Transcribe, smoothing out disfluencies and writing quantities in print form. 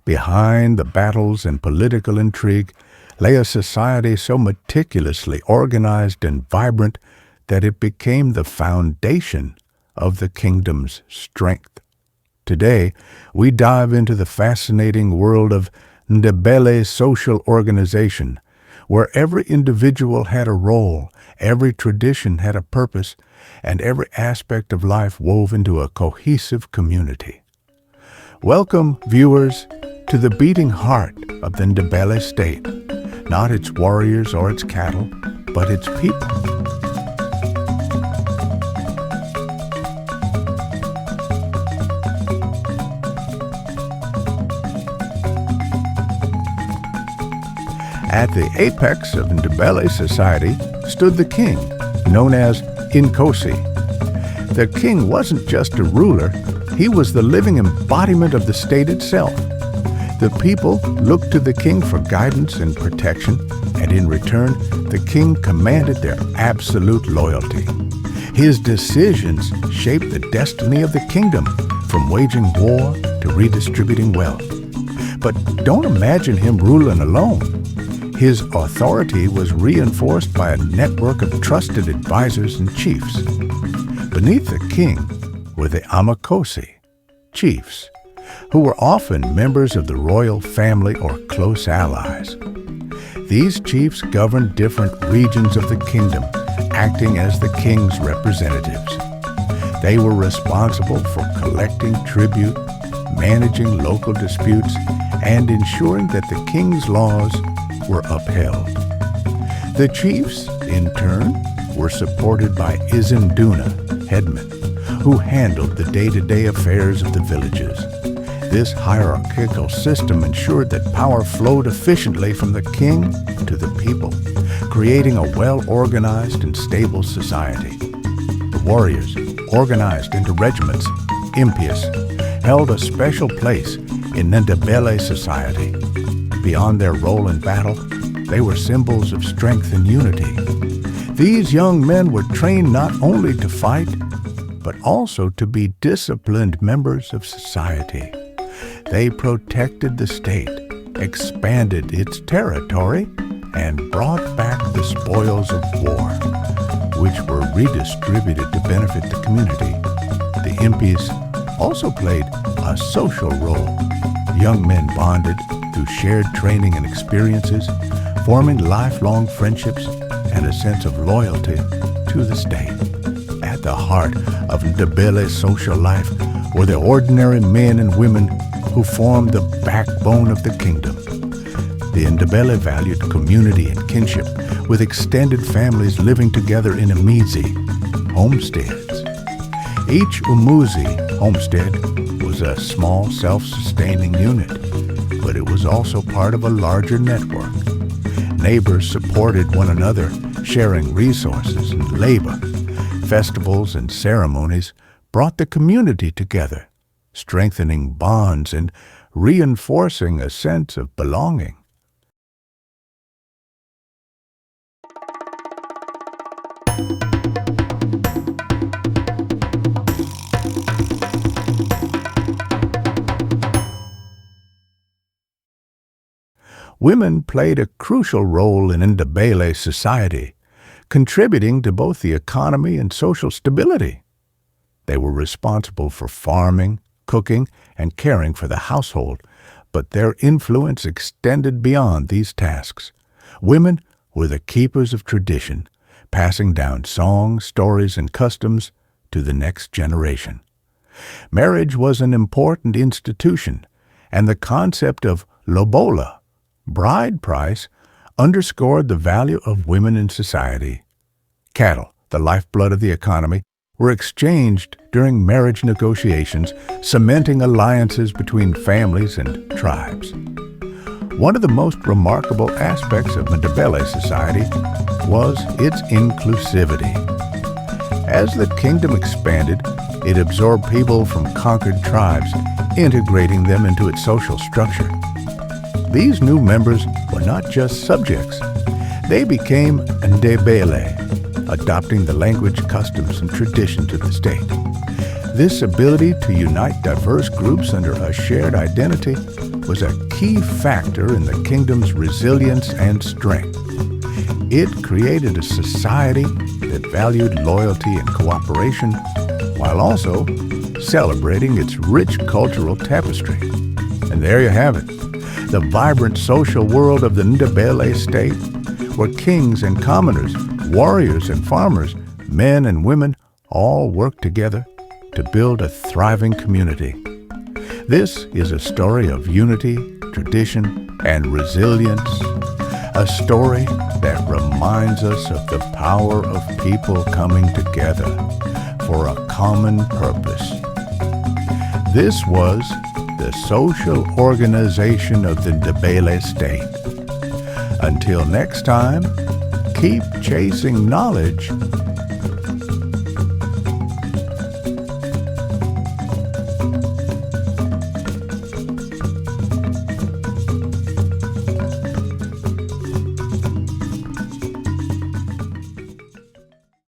Behind the battles and political intrigue lay a society so meticulously organized and vibrant that it became the foundation of the kingdom's strength. Today, we dive into the fascinating world of Ndebele social organization, where every individual had a role, every tradition had a purpose, and every aspect of life wove into a cohesive community. Welcome, viewers, to the beating heart of the Ndebele state, not its warriors or its cattle, but its people. At the apex of Ndebele society stood the king, known as Nkosi. The king wasn't just a ruler, he was the living embodiment of the state itself. The people looked to the king for guidance and protection, and in return, the king commanded their absolute loyalty. His decisions shaped the destiny of the kingdom, from waging war to redistributing wealth. But don't imagine him ruling alone. His authority was reinforced by a network of trusted advisors and chiefs. Beneath the king were the Amakosi, chiefs, who were often members of the royal family or close allies. These chiefs governed different regions of the kingdom, acting as the king's representatives. They were responsible for collecting tribute, managing local disputes, and ensuring that the king's laws were upheld. The chiefs, in turn, were supported by Izinduna, headmen, who handled the day-to-day affairs of the villages. This hierarchical system ensured that power flowed efficiently from the king to the people, creating a well-organized and stable society. The warriors, organized into regiments, impias, held a special place in Ndebele society. Beyond their role in battle, they were symbols of strength and unity. These young men were trained not only to fight, but also to be disciplined members of society. They protected the state, expanded its territory, and brought back the spoils of war, which were redistributed to benefit the community. The impies also played a social role. Young men bonded through shared training and experiences, forming lifelong friendships and a sense of loyalty to the state. At the heart of Ndebele's social life were the ordinary men and women who formed the backbone of the kingdom. The Ndebele valued community and kinship, with extended families living together in Imizi, homesteads. Each Umuzi homestead was a small, self-sustaining unit, but it was also part of a larger network. Neighbors supported one another, sharing resources and labor. Festivals and ceremonies brought the community together, strengthening bonds and reinforcing a sense of belonging. Women played a crucial role in Ndebele society, contributing to both the economy and social stability. They were responsible for farming, cooking, and caring for the household, but their influence extended beyond these tasks. Women were the keepers of tradition, passing down songs, stories, and customs to the next generation. Marriage was an important institution, and the concept of lobola, bride price, underscored the value of women in society. Cattle, the lifeblood of the economy, were exchanged during marriage negotiations, cementing alliances between families and tribes. One of the most remarkable aspects of Ndebele society was its inclusivity. As the kingdom expanded, it absorbed people from conquered tribes, integrating them into its social structure. These new members were not just subjects. They became Ndebele, adopting the language, customs, and traditions of the state. This ability to unite diverse groups under a shared identity was a key factor in the kingdom's resilience and strength. It created a society that valued loyalty and cooperation while also celebrating its rich cultural tapestry. And there you have it, the vibrant social world of the Ndebele state, where kings and commoners, warriors and farmers, men and women all work together to build a thriving community. This is a story of unity, tradition, and resilience, a story that reminds us of the power of people coming together for a common purpose. This was the social organization of the Ndebele state. Until next time, keep chasing knowledge